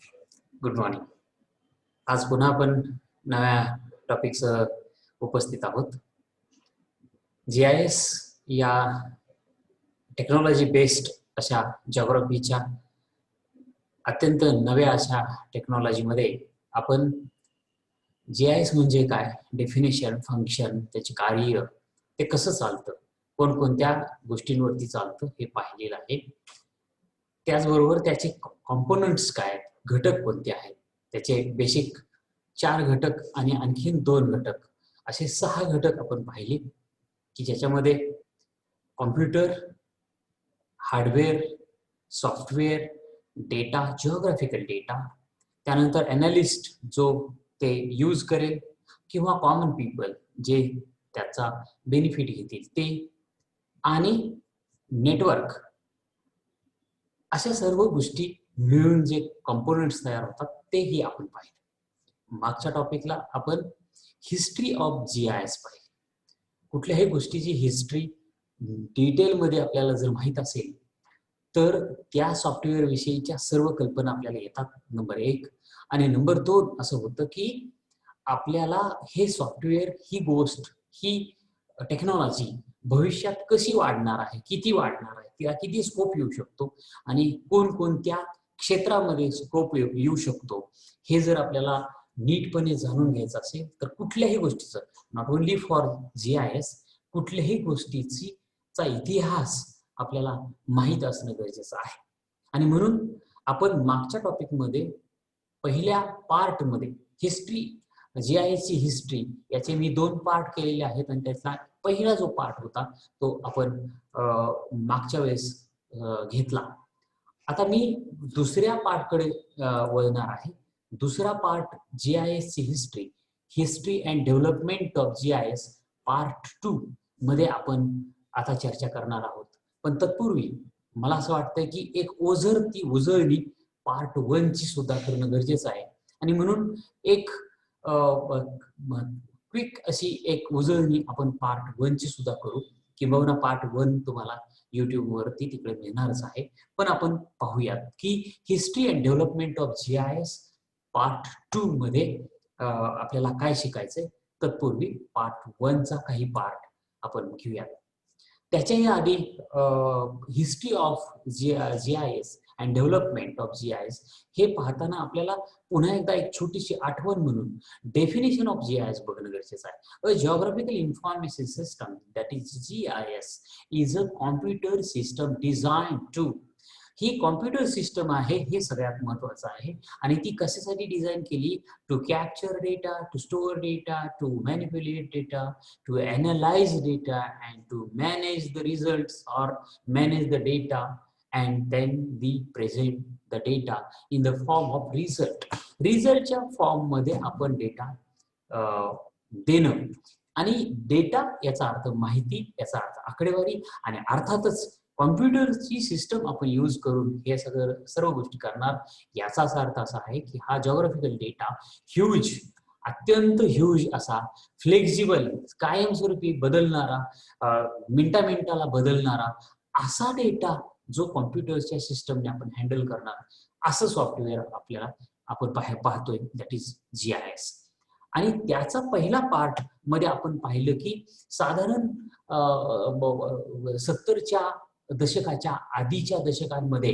Good morning. आज पुन्हा आपण नव्या टॉपिकसह उपस्थित आहोत. GIS या टेक्नॉलॉजी बेस्ड अशा जिओग्राफीच्या अत्यंत नव्या अशा टेक्नॉलॉजीमध्ये आपण GIS म्हणजे काय, डेफिनेशन, फंक्शन, त्याचे कार्य, ते कसं चालतं, कोणकोणत्या गोष्टींवरती चालतं हे पाहिलेलं आहे. त्याचबरोबर त्याचे कॉम्पोनंट्स काय आहेत, घटक कोणते आहेत, त्याचे बेसिक 4 घटक आणि आणखीन 2 घटक असे 6 घटक आपण पाहिले की ज्याच्यामध्ये computer, hardware, software, data, geographical data, त्यानंतर ॲनालिस्ट जो ते यूज करेल किंवा कॉमन पीपल जे त्याचा बेनिफिट घेतील ते, आणि नेटवर्क, अशा सर्व गोष्टी मिळून जे कंपोनेंट्स तयार होतात तेही आपण पाहिले. मागच्या टॉपिकला आपण हिस्ट्री ऑफ GIS पाहिली. कुठल्याही गोष्टीची हिस्ट्री डिटेलमध्ये आपल्याला जर माहीत असेल तर त्या सॉफ्टवेअर विषयीच्या सर्व कल्पना आपल्याला येतात, नंबर 1. आणि नंबर 2 असं होतं की आपल्याला हे सॉफ्टवेअर, ही गोष्ट, ही टेक्नॉलॉजी भविष्यात कशी वाढणार आहे, किती वाढणार आहे, तिला किती स्कोप येऊ शकतो आणि कोणकोणत्या क्षेत्रामध्ये स्कोप येऊ शकतो हे जर आपल्याला नीटपणे जाणून घ्यायचं असेल तर कुठल्याही गोष्टीचं, नॉट ओन्ली फॉर GIS, कुठल्याही गोष्टीचा इतिहास आपल्याला माहीत असणं गरजेचं आहे. आणि म्हणून आपण मागच्या टॉपिकमध्ये पहिल्या पार्टमध्ये हिस्ट्री, GIS ची हिस्ट्री, याचे मी 2 पार्ट केलेले आहेत आणि त्याचा पहिला जो पार्ट होता तो आपण मागच्या वेळेस घेतला. आता मी दुसऱ्या पार्टकडे वळणार आहे. दुसरा पार्ट GIS ची history, history and development of GIS part 2 मध्ये आपण आता चर्चा करणार आहोत. पण तत्पूर्वी मला असं वाटतं की एक ओझरती उजळणी पार्ट 1 ची सुद्धा करणं गरजेचं आहे. आणि म्हणून एक क्विक अशी एक उजळणी आपण पार्ट 1 ची सुद्धा करू, किंबहुना पार्ट 1 तुम्हाला YouTube वरती तिकडे मिळणारच आहे. पण आपण पाहूयात की history and development of GIS part 2 मध्ये आपल्याला काय शिकायचंय. तत्पूर्वी पार्ट 1 चा काही पार्ट आपण घेऊयात. त्याच्याही आधी history of GIS and development of GIS हे पाहताना आपल्याला पुन्हा एकदा एक छोटीशी आठवण म्हणून डेफिनेशन ऑफ GIS बघणं गरजेचं आहे. A geographical information system that is GIS is a computer system design to, ही कॉम्प्युटर सिस्टम आहे, हे सगळ्यात महत्वाचं आहे. आणि ती कशासाठी डिझाइन केली? To capture data, to store data, to manipulate data, to analyse data and to manage the results or manage the data and then we present the data in the form of result. रिझल्टच्या form मध्ये आपण data देणं. आणि data याचा अर्थ माहिती, याचा अर्थ आकडेवारी, आणि अर्थातच कॉम्प्युटरची सिस्टम आपण यूज करून हे सर्व गोष्टी करणार. याचाच अर्थ असा आहे की हा जिओग्राफिकल डेटा ह्यूज, अत्यंत ह्यूज असा, फ्लेक्झिबल, कायमस्वरूपी बदलणारा, मिनिटा बदलणारा असा डेटा जो कॉम्प्युटरच्या सिस्टमने आपण हँडल करणार, असं सॉफ्टवेअर आपल्याला आपण पाहतोय, दॅट इज GIS. आणि त्याचा पहिला पार्ट मध्ये आपण पाहिलं की साधारण 70च्या दशकाच्या आधीच्या दशकांमध्ये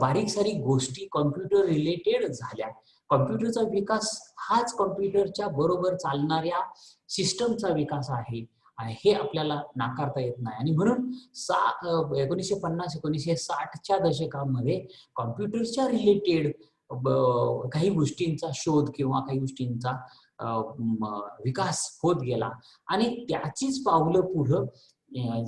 बारीक सारीक गोष्टी कॉम्प्युटर रिलेटेड झाल्या. कॉम्प्युटरचा विकास हाच कॉम्प्युटरच्या बरोबर चालणाऱ्या सिस्टमचा विकास आहे आणि हे आपल्याला नाकारता येत नाही. आणि म्हणून 1950-1960च्या दशकामध्ये कॉम्प्युटरच्या रिलेटेड काही गोष्टींचा शोध किंवा काही गोष्टींचा विकास होत गेला आणि त्याचीच पावलं पुढं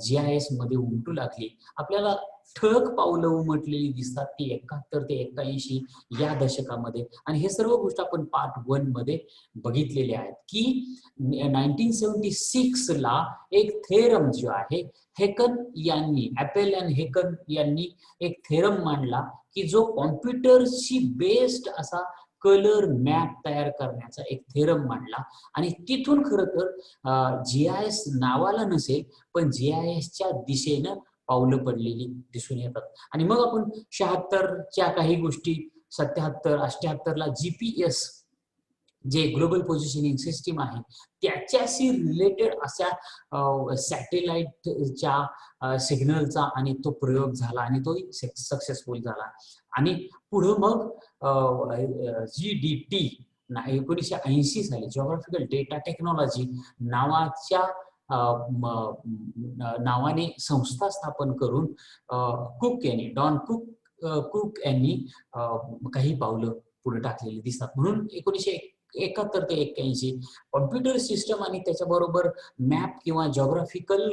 GIS मध्ये उमटू लागली. आपल्याला ठळक पावलं उमटलेली दिसतात ती 71 ते 81 या दशकामध्ये. आणि हे सर्व गोष्टी आपण पार्ट 1 मध्ये बघितलेले आहेत की 1976 ला एक थेरम जो आहे, हेकन यांनी, ॲपेल आणि हेकन यांनी एक थेरम मांडला की जो कॉम्प्युटरशी बेस्ड असा कलर मॅप तयार करण्याचा एक थेरम मांडला. आणि तिथून खरं तर GIS नावाला नसेल पण GISच्या दिशेनं पावलं पडलेली दिसून येतात. आणि मग आपण 76च्या काही गोष्टी 1977-88 ला GPS जे ग्लोबल पोझिशनिंग सिस्टीम आहे त्याच्याशी रिलेटेड अशा सॅटेलाइटच्या सिग्नलचा आणि तो प्रयोग झाला आणि तो सक्सेसफुल झाला. आणि पुढे मग GDT 1980 साली जिओग्राफिकल डेटा टेक्नॉलॉजी नावाच्या नावाने संस्था स्थापन करून कुक यांनी डॉन कुक यांनी काही पावलं पुढे टाकलेली दिसतात. म्हणून 1971 ते 81 कॉम्प्युटर सिस्टम आणि त्याच्याबरोबर मॅप किंवा जिओग्राफिकल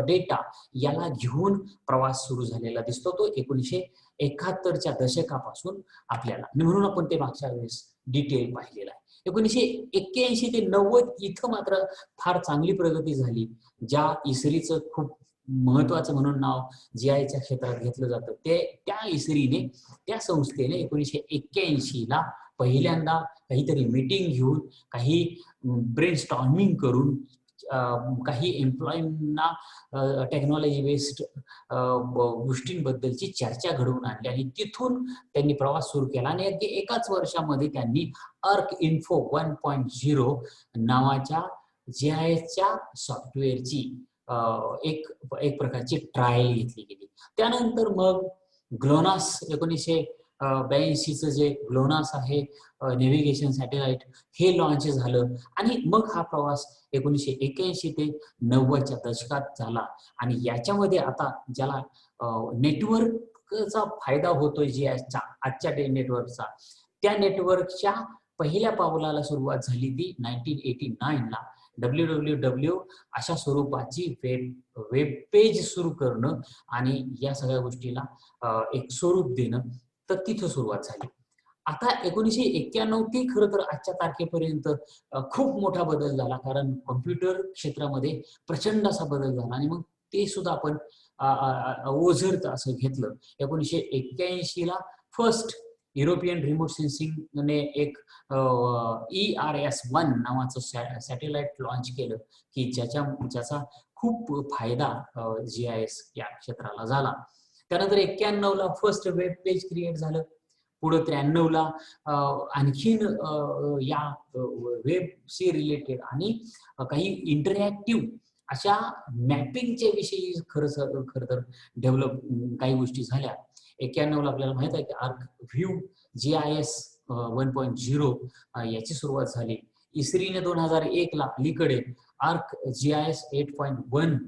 डेटा याला घेऊन प्रवास सुरू झालेला दिसतो. तो 1971च्या दशकापासून आपल्याला, म्हणून आपण ते मागच्या वेळेस डिटेल पाहिलेलं आहे. 1981 ते 90 इथं मात्र फार चांगली प्रगती झाली. ज्या इसरीचं खूप महत्वाचं म्हणून नाव GIच्या क्षेत्रात घेतलं जातं त्या इसरीने, त्या संस्थेने 1981 ला पहिल्यांदा काहीतरी मीटिंग घेऊन, काही ब्रेनस्टॉर्मिंग करून, काही एम्प्लॉईंना टेक्नॉलॉजी बेस्ड गोष्टींबद्दलची चर्चा घडवून आणली आणि तिथून त्यांनी प्रवास सुरू केला. आणि अगदी एकाच वर्षामध्ये त्यांनी अर्क इन्फो 1.0 नावाच्या GISच्या सॉफ्टवेअरची एक प्रकारची ट्रायल घेतली गेली. त्यानंतर मग ग्लोनास 1982चं जे ग्लोनास आहे नेव्हिगेशन सॅटेलाइट हे लॉन्च झालं आणि मग हा प्रवास 1981 ते 90च्या दशकात झाला. आणि याच्यामध्ये आता ज्याला नेटवर्कचा फायदा होतोय GISच्या आजच्या नेटवर्कचा, त्या नेटवर्कच्या पहिल्या पावलाला सुरुवात झाली ती 1989 ला www अशा स्वरूपाची वेब पेज सुरू करणं आणि या सगळ्या गोष्टीला एक स्वरूप देणं, तर तिथं सुरुवात झाली. आता 1991 ते खरं तर आजच्या तारखेपर्यंत खूप मोठा बदल झाला, कारण कॉम्प्युटर क्षेत्रामध्ये प्रचंड असा बदल झाला आणि मग ते सुद्धा आपण ओझरत असं घेतलं. 1981 ला फर्स्ट युरोपियन रिमोट सेन्सिंगने एक ERS-1 नावाचं सॅटेलाइट लॉन्च केलं की ज्याचा खूप फायदा GIS या क्षेत्राला झाला. त्यानंतर 91 ला फर्स्ट वेब पेज क्रिएट झालं. पुढे 93 ला आणखीन या वेबशी रिलेटेड आणि काही इंटरॅक्टिव्ह अशा मॅपिंगच्या विषयी खरं तर डेव्हलप काही गोष्टी झाल्या. 91 ला आपल्याला माहित आहे की आर्क व्ह्यू GIS 1.0 याची सुरुवात झाली. इसरीने 2001 ला अलीकडे आर्क GIS 8.1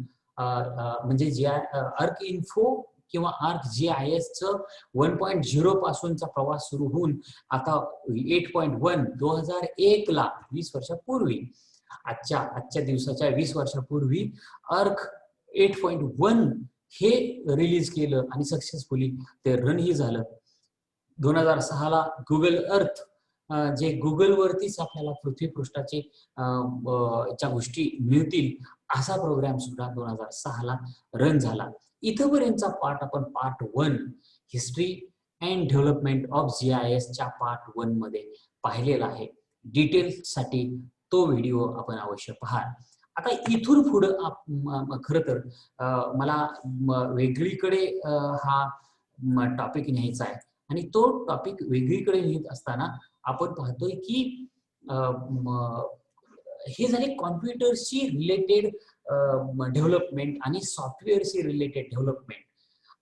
म्हणजे आर्क इन्फो किंवा आर्क GISचं 1.0 पासूनचा प्रवास सुरू होऊन आता 8.1 2001 ला 20 वर्षापूर्वी, आजच्या दिवसाच्या 20 वर्षापूर्वी आर्क 8.1 हे रिलीज केलं आणि सक्सेसफुली ते रनही झालं. 2006 ला गुगल अर्थ, जे गुगलवरतीच आपल्याला पृथ्वीपृष्ठाचे च्या गोष्टी मिळतील असा प्रोग्राम सुद्धा 2006 ला रन झाला. इथपर्यंतचा पार्ट आपण part 1 history and development of GISच्या पार्ट 1 मध्ये पाहिलेला आहे. डिटेल्ससाठी तो व्हिडिओ आपण अवश्य पहा. आता इथून पुढं खरं तर मला वेगळीकडे हा टॉपिक न्यायचा आहे आणि तो टॉपिक वेगळीकडे नेत असताना आपण पाहतोय की हे झाले कॉम्प्युटरशी रिलेटेड डेव्हलपमेंट आणि सॉफ्टवेअरशी रिलेटेड डेव्हलपमेंट.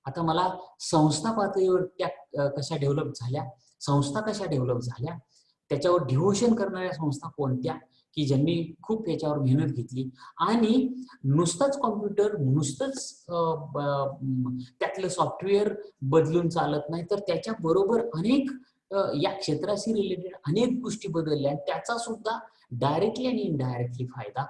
आता मला संस्था पातळीवर त्या कशा डेव्हलप झाल्या, त्याच्यावर डिव्होशन करणाऱ्या संस्था कोणत्या की ज्यांनी खूप याच्यावर मेहनत घेतली, आणि नुसतंच कॉम्प्युटर नुसतंच त्यातलं सॉफ्टवेअर बदलून चालत नाही, तर त्याच्या बरोबर अनेक या क्षेत्राशी रिलेटेड अनेक गोष्टी बदलल्या. त्याचा सुद्धा डायरेक्टली आणि इनडायरेक्टली फायदा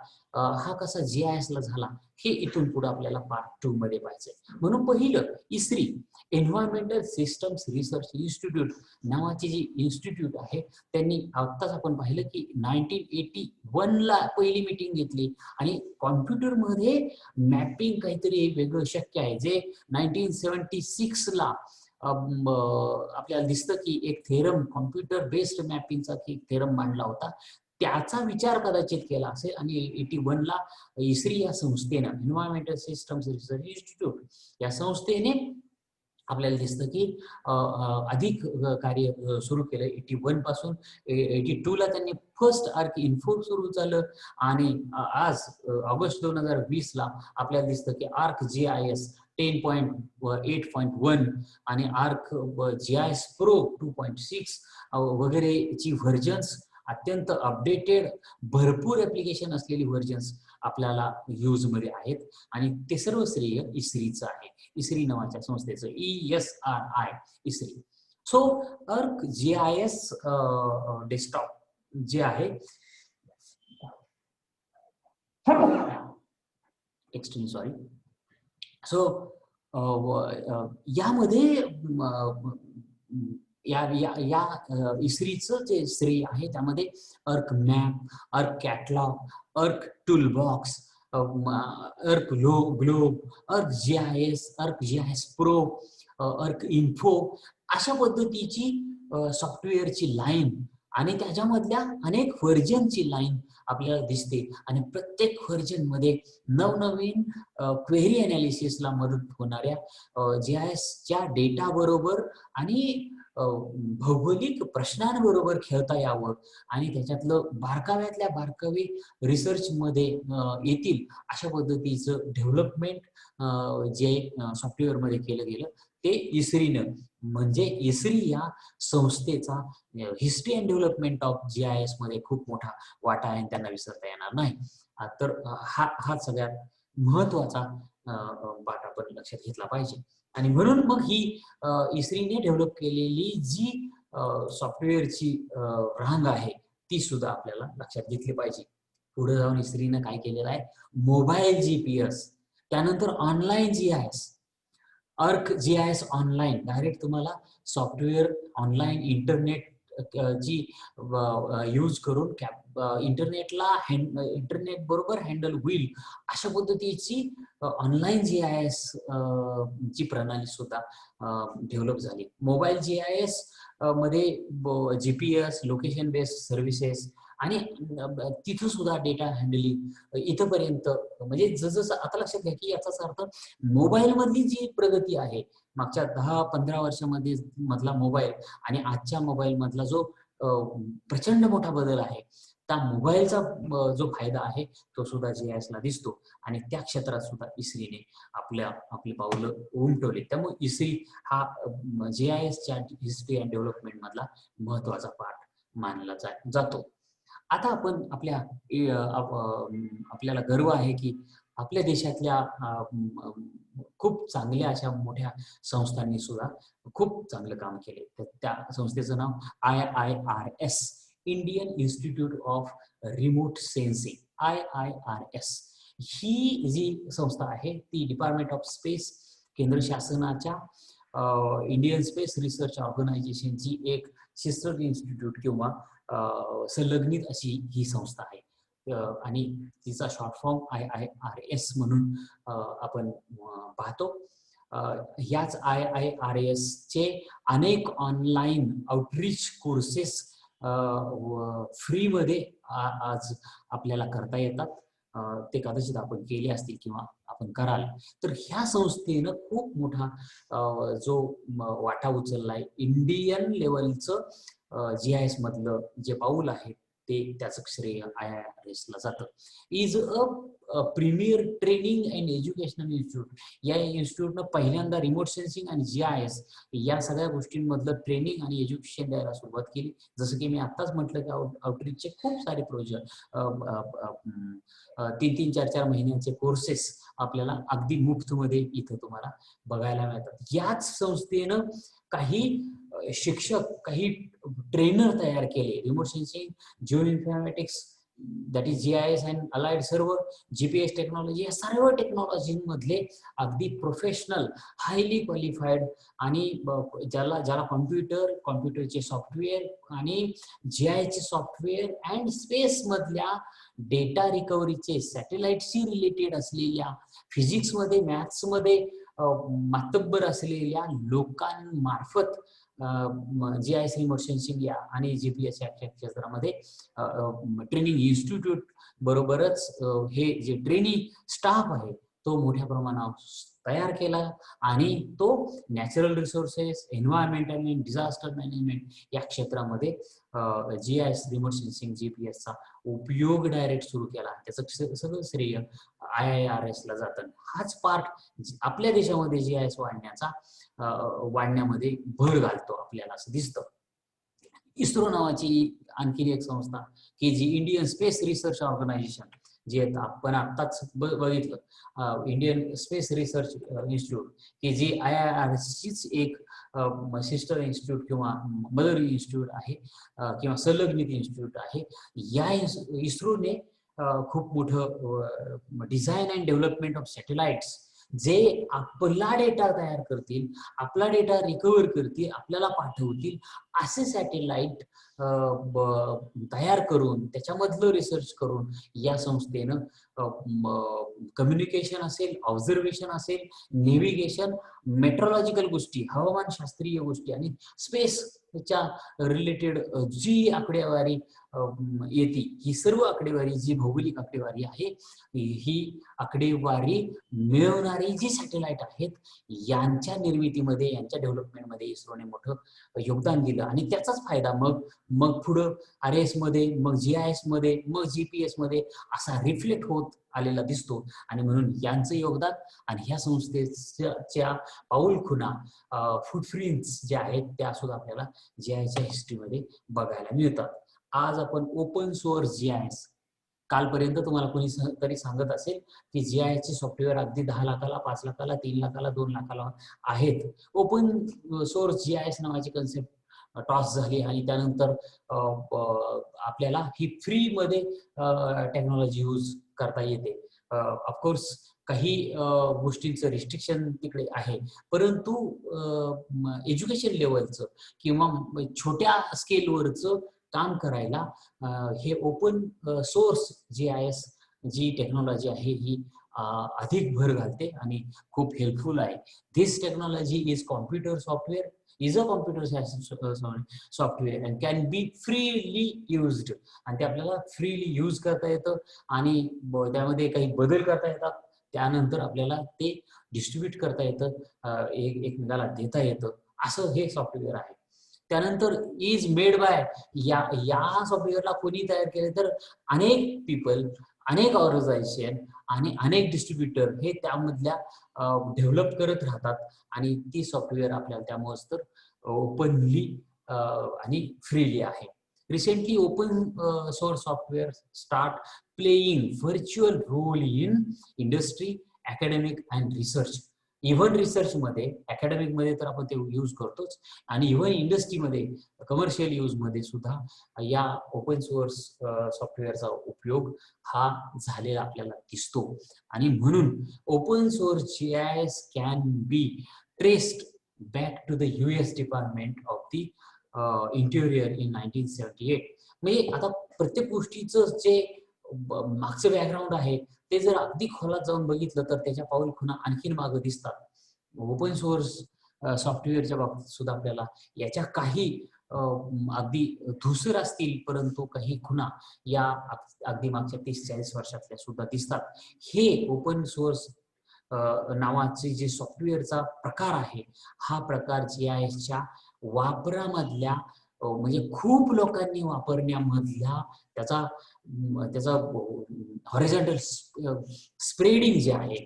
हा कसा GISला झाला हे इथून पुढे आपल्याला पार्ट 2 मध्ये पाहायचंय. म्हणून पहिलं इसरी एन्व्हायरमेंटल सिस्टम्स रिसर्च इन्स्टिट्यूट नावाची जी इन्स्टिट्यूट आहे, त्यांनी आत्ताच आपण पाहिलं की 1981 ला पहिली मीटिंग घेतली आणि कॉम्प्युटरमध्ये मॅपिंग काहीतरी वेगळं शक्य आहे, जे 1976 ला आपल्याला दिसतं की एक थेरम, कॉम्प्युटर बेस्ड मॅपिंगचा एक थेरम मांडला होता, त्याचा विचार कदाचित केला असेल. आणि 81 ला इसरी या संस्थेनं, एन्व्हायरमेंटल सिस्टम्स रिसर्च इन्स्टिट्यूट या संस्थेने आपल्याला दिसतं की अधिक कार्य सुरू केलं. 81 पासून 82 ला त्यांनी फर्स्ट आर्क इन्फो सुरू झालं आणि आज ऑगस्ट 2020 ला आपल्याला दिसतं की आर्क GIS 10.8.1 आणि आर्क GIS प्रो 2.6 वगैरेची व्हर्जन्स अत्यंत अपडेटेड भरपूर ऍप्लिकेशन असलेली व्हर्जन्स आपल्याला यूज मध्ये आहेत आणि ते सर्व श्रेय इस्रीचं आहे. इस्री नावाच्या संस्थेचं ESRI इस्री. सो अर्क GIS डेस्कटॉप जे आहे एक्स्ट्रीम सॉरी. सो यामध्ये या इस्रीचं जे श्रेय आहे त्यामध्ये अर्क मॅप, अर्क कॅटलॉग, अर्क टूलबॉक्स, अर्क ग्लोब, अर्क GIS प्रो, अर्क इन्फो अशा पद्धतीची सॉफ्टवेअरची लाईन आणि त्याच्यामधल्या अनेक व्हर्जनची लाईन आपल्याला दिसते आणि प्रत्येक व्हर्जन मध्ये नवनवीन क्वेरी अनालिसिसला मदत होणाऱ्या GISच्या डेटा बरोबर आणि भौगोलिक प्रश्नांबरोबर खेळता यावं आणि त्याच्यातलं बारकाव्यातल्या बारकावे रिसर्च मध्ये येतील अशा पद्धतीचं डेव्हलपमेंट जे सॉफ्टवेअर मध्ये केलं गेलं ते इस्रीनं म्हणजे इस्री या संस्थेचा history and development of GIS मध्ये खूप मोठा वाटा आहे, त्यांना विसरता येणार नाही. तर हा सगळ्यात महत्वाचा पाठ आपण लक्षात घेतला पाहिजे आणि म्हणून मग ही इस्रीने डेव्हलप केलेली जी सॉफ्टवेअरची रांग आहे ती सुद्धा आपल्याला लक्षात घेतली पाहिजे. पुढे जाऊन इस्रीनं काय केलेलं आहे, मोबाईल GPS, त्यानंतर ऑनलाईन GIS, अर्क GIS ऑनलाईन डायरेक्ट तुम्हाला सॉफ्टवेअर ऑनलाईन इंटरनेट ची यूज करून इंटरनेट बरोबर हँडल होईल अशा पद्धतीची ऑनलाईन GIS ची प्रणाली सुद्धा डेव्हलप झाली. मोबाईल GIS मध्ये GPS, लोकेशन बेस्ड सर्व्हिसेस आणि तिथं सुद्धा डेटा हँडलिंग इथपर्यंत म्हणजे जसं आता लक्षात घ्या की याचाच अर्थ मोबाईल मधली जी प्रगती आहे मागच्या 10-15 वर्षामध्ये मधला मोबाईल आणि आजच्या मोबाईल मधला जो प्रचंड मोठा बदल आहे त्या मोबाईलचा जो फायदा आहे तो सुद्धा GIS ला दिसतो आणि त्या क्षेत्रात सुद्धा इस्रीने आपली पावलं उमटवली. त्यामुळे इस्री हा GISच्या हिस्ट्री अँड डेव्हलपमेंट मधला महत्वाचा पार्ट मानला जातो. आता आपण आपल्याला गर्व आहे की आपल्या देशातल्या खूप चांगल्या अशा मोठ्या संस्थांनी सुद्धा खूप चांगलं काम केले. तर त्या संस्थेचं नाव IIRS, Indian institute of remote sensing, IIRS ही जी संस्था आहे ती डिपार्टमेंट ऑफ स्पेस केंद्र शासनाच्या इंडियन स्पेस रिसर्च ऑर्गनायझेशनची एक सिस्टर इन्स्टिट्यूट किंवा संलग्नित अशी ही संस्था आहे आणि तिचा शॉर्ट फॉर्म IIRS म्हणून आपण पाहतो. याच IIRS चे अनेक ऑनलाईन आउटरीच कोर्सेस फ्री मध्ये आज आपल्याला करता येतात. ते कदाचित आपण केले असतील किंवा आपण कराल. तर ह्या संस्थेनं खूप मोठा जो वाटा उचललाय इंडियन लेवलचं GIS मधलं जे पाऊल आहे ते त्याचं श्रेय IIRS ला जातं. Is a premier training and educational institute. या इन्स्टिट्यूटनं पहिल्यांदा रिमोट सेन्सिंग आणि GIS या सगळ्या गोष्टींमधलं ट्रेनिंग आणि एज्युकेशन द्यायला सुरुवात केली. जसं की मी आताच म्हटलं की आउटरीचचे खूप सारे प्रोजेक्ट 3-3, 4-4 महिन्यांचे कोर्सेस आपल्याला अगदी मुफ्तमध्ये इथं तुम्हाला बघायला मिळतात. याच संस्थेनं काही शिक्षक, काही ट्रेनर तयार केले. Remote sensing, Jio informatics, that is GIS and allied सर्व, GPS टेक्नॉलॉजी या सर्व टेक्नॉलॉजीमधले अगदी प्रोफेशनल, हायली क्वालिफाईड आणि ज्याला कॉम्प्युटरचे सॉफ्टवेअर आणि GISचे सॉफ्टवेअर अँड स्पेस मधल्या डेटा रिकव्हरीचे सॅटेलाइटशी रिलेटेड असलेल्या फिजिक्समध्ये, मॅथ्समध्ये मातब्बर असलेल्या लोकांमार्फत GIS रिमोट सेन्सिंग या आणि GPS या क्षेत्रामध्ये ट्रेनिंग इन्स्टिट्यूट बरोबरच हे जे ट्रेनिंग स्टाफ आहे तो मोठ्या प्रमाणावर तयार केला आणि तो नॅचरल रिसोर्सेस, एन्व्हायरमेंट आणि डिझास्टर मॅनेजमेंट या क्षेत्रामध्ये GIS रिमोट सेन्सिंग GPSचा उपयोग डायरेक्ट सुरू केला. त्याचं सगळं श्रेय IIRS ला जातं. हाच पार्ट आपल्या देशामध्ये GIS वाढण्यामध्ये भर घालतो आपल्याला असं दिसतं. इस्रो नावाची आणखी एक संस्था की जी इंडियन स्पेस रिसर्च ऑर्गनायझेशन, जे आपण आत्ताच बघितलं इंडियन स्पेस रिसर्च इन्स्टिट्यूट, की जी IIRS चीच एक सिस्टर इन्स्टिट्यूट किंवा मदर इन्स्टिट्यूट आहे किंवा संलग्नित इन्स्टिट्यूट आहे. या इस्रोने खूप मोठं design and development of satellites, जे आपला डेटा तयार करतील, आपला डेटा रिकव्हर करतील, आपल्याला पाठवतील असे सॅटेलाइट तयार करून त्याच्यामधलं रिसर्च करून या संस्थेनं कम्युनिकेशन असेल, ऑब्झर्वेशन असेल, नेव्हिगेशन, मेट्रोलॉजिकल गोष्टी, हवामानशास्त्रीय गोष्टी आणि स्पेसच्या रिलेटेड जी आकडेवारी येते, ही सर्व आकडेवारी, जी भौगोलिक आकडेवारी आहे, ही आकडेवारी मिळवणारी जी सॅटेलाइट आहेत, यांच्या निर्मितीमध्ये, यांच्या डेव्हलपमेंटमध्ये इस्रोने मोठं योगदान दिलं आणि त्याचाच फायदा मग पुढं RS मध्ये, मग GIS मध्ये, मग GPS मध्ये असा रिफ्लेक्ट होत आलेला दिसतो. आणि म्हणून यांचं योगदान आणि ह्या संस्थेच्या पाऊलखुणा, फुटप्रिंट्स ज्या आहेत, त्या सुद्धा आपल्याला GISच्या हिस्ट्रीमध्ये बघायला मिळतात. आज आपण ओपन सोर्स GIS, कालपर्यंत तुम्हाला कोणी तरी सांगत असेल की GIS चे सॉफ्टवेअर अगदी 10 लाखाला, 5 लाखाला, 3 लाखाला, 2 लाखाला आहेत. ओपन सोर्स GIS नावाची कन्सेप्ट टॉस झाली आणि त्यानंतर आपल्याला ही फ्री मध्ये टेक्नॉलॉजी यूज करता येते. ऑफकोर्स काही गोष्टींचं रिस्ट्रिक्शन तिकडे आहे, परंतु एज्युकेशन लेवलचं किंवा छोट्या स्केलवरचं काम करायला हे ओपन सोर्स GIS जी टेक्नॉलॉजी आहे ही अधिक भर घालते आणि खूप हेल्पफुल आहे. This technology is computer software, is a computer software and can be freely used, आणि ते आपल्याला फ्रीली यूज करता येतं आणि त्यामध्ये काही बदल करता येतात. त्यानंतर आपल्याला ते डिस्ट्रीब्यूट करता येतं, एकमेकाला देता येतं, असं हे सॉफ्टवेअर आहे. त्यानंतर इज मेड बाय, या सॉफ्टवेअरला कोणी तयार केले तर अनेक पीपल, अनेक ऑर्गनायझेशन आणि अनेक डिस्ट्रीब्युटर हे त्यामधल्या डेव्हलप करत राहतात आणि ती सॉफ्टवेअर आपल्याला त्यामुळेच तर ओपनली आणि फ्रीली आहे. Recently open source software start playing virtual role in industry, academic and research. Even research मध्ये, अकॅडमिक मध्ये तर आपण ते यूज करतोच, आणि इव्हन इंडस्ट्रीमध्ये, कमर्शियल यूज मध्ये सुद्धा या ओपन सोर्स सॉफ्टवेअरचा उपयोग हा झालेला आपल्याला दिसतो. आणि म्हणून open source GIS can be traced back to the US department of the interior in 1978. म्हणजे आता प्रत्येक गोष्टीचं जे मागचं बॅकग्राऊंड आहे ते जर अगदी खोलात जाऊन बघितलं तर त्याच्या पाऊलखुणा आणखीन मागे दिसतात. ओपन सोर्स सॉफ्टवेअरच्या बाबतीत सुद्धा आपल्याला याच्या काही अगदी धुसर असतील, परंतु काही खुणा या अगदी मागच्या 30-40 वर्षातल्या सुद्धा दिसतात. हे ओपन सोर्स नावाचे जे सॉफ्टवेअरचा प्रकार आहे, हा प्रकार GISच्या वापरामधल्या म्हणजे खूप लोकांनी वापरण्यामधल्या त्याचा हॉरिझॉन्टल स्प्रेडिंग जे आहे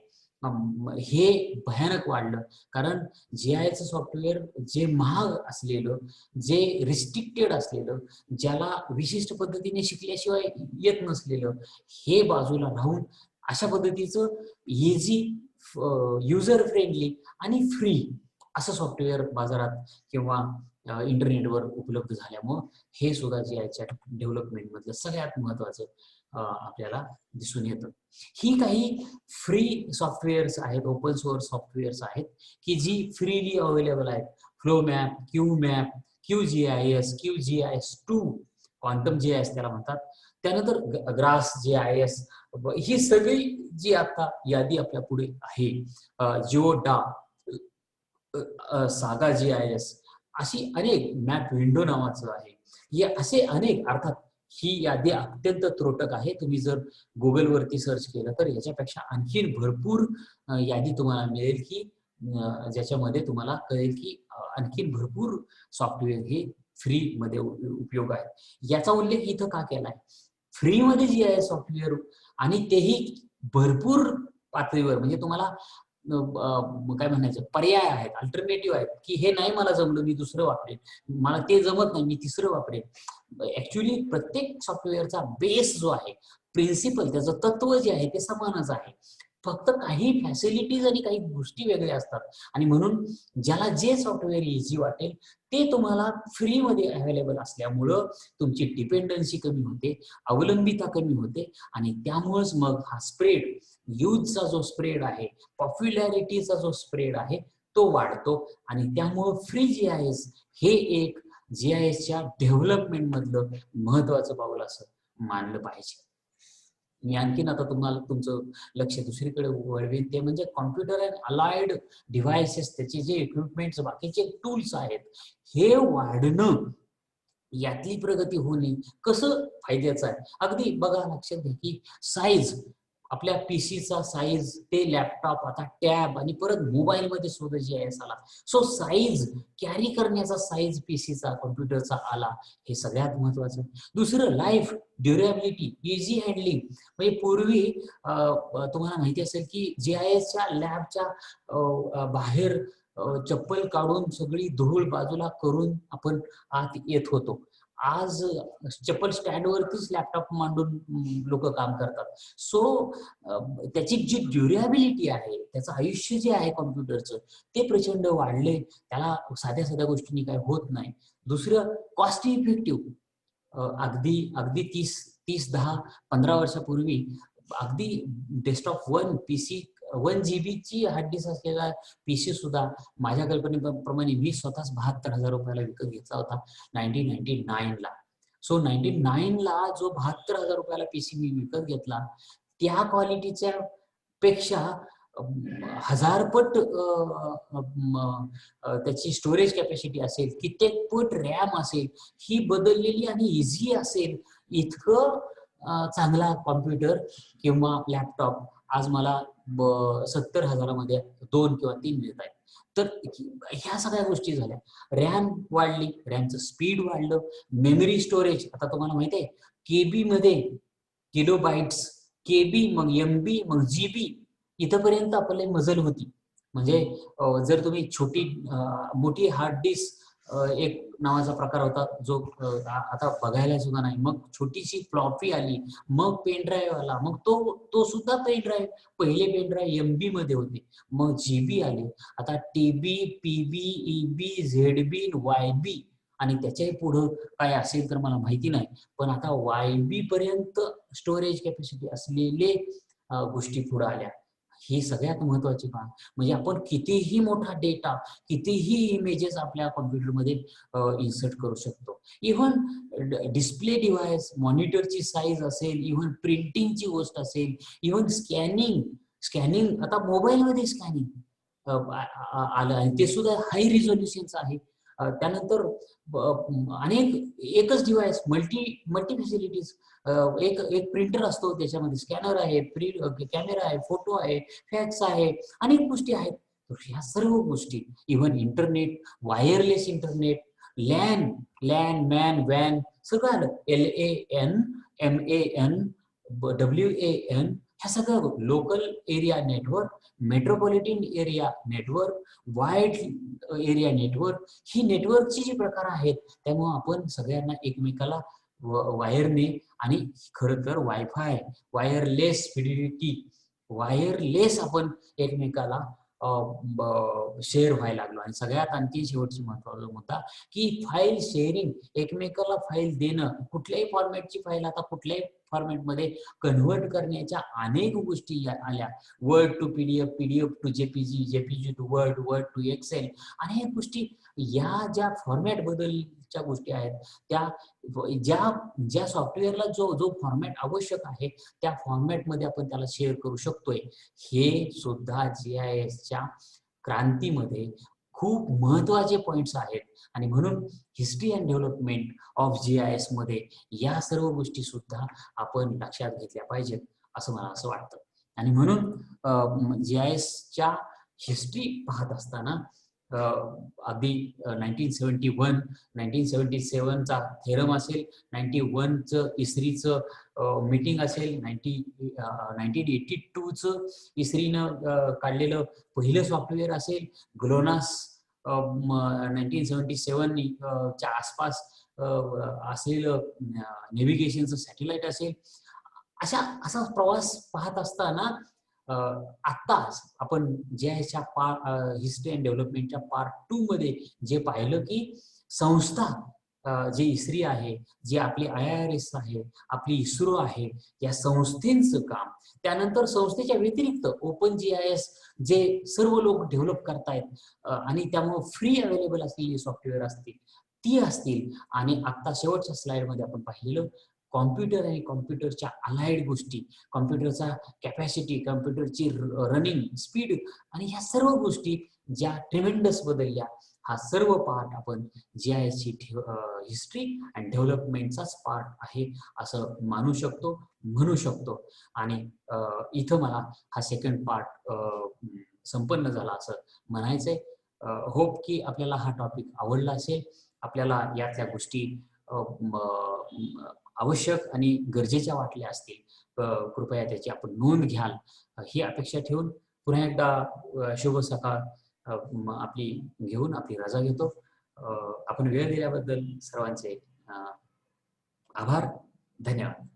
हे भयानक वाढलं. कारण GISचं सॉफ्टवेअर जे महाग असलेलं, जे रिस्ट्रिक्टेड असलेलं, ज्याला विशिष्ट पद्धतीने शिकल्याशिवाय येत नसलेलं, हे बाजूला राहून अशा पद्धतीचं इझी, युजर फ्रेंडली आणि फ्री असं सॉफ्टवेअर बाजारात किंवा इंटरनेटवर उपलब्ध झाल्यामुळं हे सुद्धा GISच्या डेव्हलपमेंट मधलं सगळ्यात महत्वाचं आपल्याला दिसून येतं. ही काही फ्री सॉफ्टवेअर्स आहेत, ओपन सोर्स सॉफ्टवेअर्स आहेत की जी फ्रीली अवेलेबल आहेत. फ्लोमॅप, क्यूमॅप, QGIS, QGIS2, क्वांटम GIS त्याला म्हणतात. त्यानंतर ग्रास GIS, ही सगळी जी आता यादी आपल्या पुढे आहे, जिओडा, सागा GIS, अशी अनेक, मॅप विंडो नावाचं आहे, हे असे अनेक, अर्थात ही यादी अत्यंत त्रोटक आहे. तुम्ही जर गुगलवरती सर्च केलं तर याच्यापेक्षा आणखीन भरपूर यादी तुम्हाला मिळेल की ज्याच्यामध्ये तुम्हाला कळेल की आणखीन भरपूर सॉफ्टवेअर हे फ्री मध्ये उपयोग आहे. याचा उल्लेख इथं का केलाय? फ्री मध्ये जी आहे सॉफ्टवेअर आणि तेही भरपूर पातळीवर, म्हणजे तुम्हाला काय म्हणायचं, पर्याय आहेत, अल्टरनेटिव्ह आहेत की हे नाही मला जमलं मी दुसरं वापरेन, मला ते जमत नाही मी तिसरं वापरेन. ऍक्च्युली प्रत्येक सॉफ्टवेअरचा बेस जो आहे, प्रिन्सिपल, त्याचं तत्व जे आहे ते समानच आहे. फक्त काही फॅसिलिटीज आणि काही गोष्टी वेगळ्या असतात. आणि म्हणून ज्याला जे सॉफ्टवेअर इझी वाटेल ते तुम्हाला फ्रीमध्ये अवेलेबल असल्यामुळं तुमची डिपेंडन्सी कमी होते, अवलंबिता कमी होते आणि त्यामुळेच मग हा स्प्रेड, यूजचा जो स्प्रेड आहे, पॉप्युलॅरिटीचा जो स्प्रेड आहे तो वाढतो. आणि त्यामुळं फ्री GIS हे एक GISच्या डेव्हलपमेंट मधलं महत्वाचं पाऊल असं मानलं पाहिजे. मी आणखीन आता तुम्हाला तुमचं लक्ष दुसरीकडे वळवेन, ते म्हणजे कॉम्प्युटर अँड अलाइड डिव्हायसेस, त्याचे जे इक्विपमेंट्स, बाकीचे टूल्स आहेत, हे वाढणं, यातली प्रगती होणे कसं फायद्याचं आहे. अगदी बघा, लक्षात घ्या की साईज, आपल्या पीसीचा साईज, ते लॅपटॉप, आता टॅब आणि परत मोबाईल मध्ये सुद्धा GIS आला. सो साईज, कॅरी करण्याचा साईज पीसीचा, कॉम्प्युटरचा आला, हे सगळ्यात महत्वाचं. दुसरं, लाईफ, ड्युरेबिलिटी, इझी हँडलिंग. म्हणजे पूर्वी तुम्हाला माहिती असेल की GISच्या लॅबच्या बाहेर चप्पल काढून सगळी धूळ बाजूला करून आपण आत येत होतो. आज चप्पल स्टँडवरतीच लॅपटॉप मांडून लोक काम करतात. सो त्याची जी ड्युरेबिलिटी आहे, त्याचं आयुष्य जे आहे कॉम्प्युटरचं, ते प्रचंड वाढले. त्याला साध्या साध्या गोष्टींनी काय होत नाही. दुसरं, कॉस्ट इफेक्टिव्ह. अगदी अगदी 10-15 वर्षापूर्वी अगदी डेस्कटॉप 1 GB ची हार्ड डिस्क असलेला पीसी सुद्धा माझ्या कल्पनेप्रमाणे मी स्वतःच 72,000 रुपयाला विकत घेतला होता 1999 ला. सो 99 ला जो 72,000 रुपयाला पीसी मी विकत घेतला, त्या क्वालिटीच्या पेक्षा 1000 पट त्याची स्टोरेज कॅपॅसिटी असेल, कित्येक पट रॅम असेल, ही बदललेली आणि इझी असेल, इतकं चांगला कॉम्प्युटर किंवा लॅपटॉप आज मला 70,000 मध्ये 2 किंवा 3 मिळत आहेत. तर ह्या सगळ्या गोष्टी झाल्या. रॅम वाढली, रॅमचं स्पीड वाढलं, मेमरी स्टोरेज, आता तुम्हाला माहिती आहे केबी मध्ये, किलो बाईट्स, केबी, मग MB, मग GB, इथपर्यंत आपल्याला मजल होती. म्हणजे जर तुम्ही मोठी हार्ड डिस्क, एक नावाचा प्रकार होता जो आता बघायला सुद्धा नाही. मग छोटीशी फ्लॉपी आली, मग पेन ड्राईव्ह आला, मग तो सुद्धा पेन ड्राईव्ह, पहिले पेन ड्राईव्ह MB मध्ये होते, मग GB आले, आता TB, PB, EB, ZB, YB, आणि त्याच्याही पुढं काय असेल तर मला माहिती नाही. पण आता YB पर्यंत स्टोरेज कॅपॅसिटी असलेले गोष्टी पुढे आल्या. ही सगळ्यात महत्वाची बाब. म्हणजे आपण कितीही मोठा डेटा, कितीही इमेजेस आपल्या कॉम्प्युटरमध्ये इन्सर्ट करू शकतो. इव्हन डिस्प्ले डिव्हाइस, मॉनिटरची साईज असेल, इव्हन प्रिंटिंगची गोष्ट असेल, इव्हन स्कॅनिंग आता मोबाईलमध्ये स्कॅनिंग आलं आहे, ते सुद्धा हाय रिझोल्युशनचं आहे. त्यानंतर एकच डिव्हाइस, मल्टी फॅसिलिटीज. एक प्रिंटर असतो, त्याच्यामध्ये स्कॅनर आहे, कॅमेरा आहे, फोटो आहे, फॅक्स आहे, अनेक गोष्टी आहेत. तर ह्या सर्व गोष्टी, even internet, wireless internet, MAN, वॅन, सगळं आलं. LAN, MAN, WAN, ह्या सगळं local area network, metropolitan area network, wide area network, ही नेटवर्कची जी प्रकार आहेत, त्यामुळे आपण सगळ्यांना एकमेकाला वायरने, आणि खरं तर वायफाय, वायरलेस फिडिलिटी, वायरलेस आपण एकमेकाला शेअर व्हायला लागलो. आणि सगळ्यात आणखी शेवटची महत्वाचा मुद्दा की फाईल शेअरिंग, एकमेकाला फाईल देणं, कुठल्याही फॉर्मॅटची फाईल आता कुठल्याही फॉर्मॅटमध्ये कन्व्हर्ट करण्याच्या अनेक गोष्टी आल्या. Word to PDF, PDF to JPG, JPG to word, word to excel, अनेक गोष्टी. या ज्या फॉर्मॅट बदलच्या गोष्टी आहेत, त्या ज्या सॉफ्टवेअरला जो फॉर्मॅट आवश्यक आहे त्या फॉर्मॅटमध्ये आपण त्याला शेअर करू शकतोय. हे सुद्धा GISच्या क्रांतीमध्ये खूप महत्त्वाचे पॉइंट्स आहेत आणि म्हणून history and development of GIS मध्ये या सर्व गोष्टी सुद्धा आपण लक्षात घेतल्या पाहिजेत असं मला असं वाटतं. आणि म्हणून GISच्या हिस्ट्री पाहत असताना अगदी 1977चा थेरम असेल, 91चं इस्रीचं मीटिंग असेल, 1982चं इस्रीनं काढलेलं पहिलं सॉफ्टवेअर असेल, ग्लोनास 1977 च्या आसपास असलेलं नेव्हिगेशनचं सॅटेलाइट असेल. असा प्रवास पाहत असताना आत्ताच आपण GISच्या हिस्ट्री अँड डेव्हलपमेंटच्या पार्ट 2 मध्ये जे पाहिलं की संस्था जे इस्री आहे, जी आपली IIRS आहे, आपली इस्रो आहे, या संस्थेचं काम, त्यानंतर संस्थेच्या व्यतिरिक्त ओपन GIS जे सर्व लोक डेव्हलप करतायत आणि त्यामुळे फ्री अवेलेबल असलेली सॉफ्टवेअर असतील ती असतील, आणि आता शेवटच्या स्लाइडमध्ये आपण पाहिलेलं कॉम्प्युटर आणि कॉम्प्युटरच्या अलाइड गोष्टी, कॉम्प्युटरचा कॅपॅसिटी, कॉम्प्युटरची रनिंग स्पीड आणि ह्या सर्व गोष्टी ज्या ट्रिमेंडस बदलल्या, हा सर्व पार्ट आपण GISची हिस्ट्री अँड डेव्हलपमेंटचाच पार्ट आहे असं मानू शकतो, म्हणू शकतो. आणि इथं मला हा सेकंड पार्ट संपन्न झाला असं म्हणायचंय. होप की आपल्याला हा टॉपिक आवडला असेल, आपल्याला यातल्या गोष्टी आवश्यक आणि गरजेच्या वाटल्या असतील, कृपया त्याची आपण नोंद घ्याल ही अपेक्षा ठेवून पुन्हा एकदा शुभ सकाळ आपली घेऊन आपली रजा घेतो. आपण वेळ दिल्याबद्दल सर्वांचे आभार, धन्यवाद.